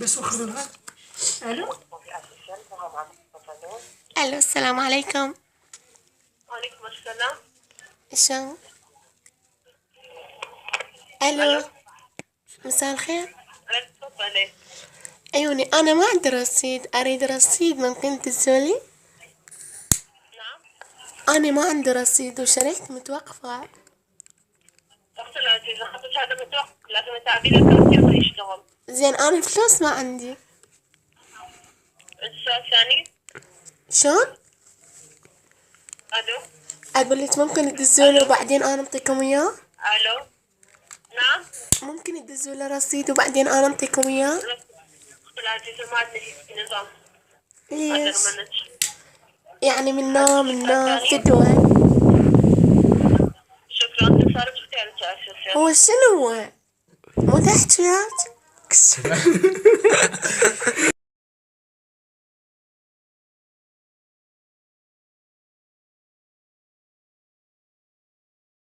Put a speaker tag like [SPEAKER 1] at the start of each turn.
[SPEAKER 1] بس اخذها. الو.
[SPEAKER 2] الو، السلام عليكم.
[SPEAKER 3] وعليكم السلام.
[SPEAKER 2] شو؟
[SPEAKER 3] الو.
[SPEAKER 2] الو، مساء الخير.
[SPEAKER 3] تفضلي.
[SPEAKER 2] عيوني، انا ما عندي رصيد، اريد رصيد، ممكن تدزولي؟
[SPEAKER 3] نعم.
[SPEAKER 2] انا ما عندي رصيد وشريت متوقفة.
[SPEAKER 3] اختي العزيزة، خطك هذا متوقف، لازم تعبي له كارت يقدر يشتغل.
[SPEAKER 2] زين، انا فلوس ما عندي.
[SPEAKER 3] السؤال الثاني.
[SPEAKER 2] شلون؟
[SPEAKER 3] الو.
[SPEAKER 2] اقول لك ممكن تدزولي وبعدين انا اعطيكم اياه.
[SPEAKER 3] الو. نعم.
[SPEAKER 2] ممكن تدزولي رصيد وبعدين انا اعطيكم اياه.
[SPEAKER 3] اختي العزيزة، ما عندنا هيك نظام.
[SPEAKER 2] ليش؟
[SPEAKER 3] هذا المنج.
[SPEAKER 2] يعني من
[SPEAKER 3] عندك
[SPEAKER 2] نوع من
[SPEAKER 3] سؤال
[SPEAKER 2] نوع
[SPEAKER 3] ثاني؟
[SPEAKER 2] فدوة.
[SPEAKER 3] شكرا، انت صارت اختيارك اساسا.
[SPEAKER 2] هو شنو هو؟ مو تحكيات.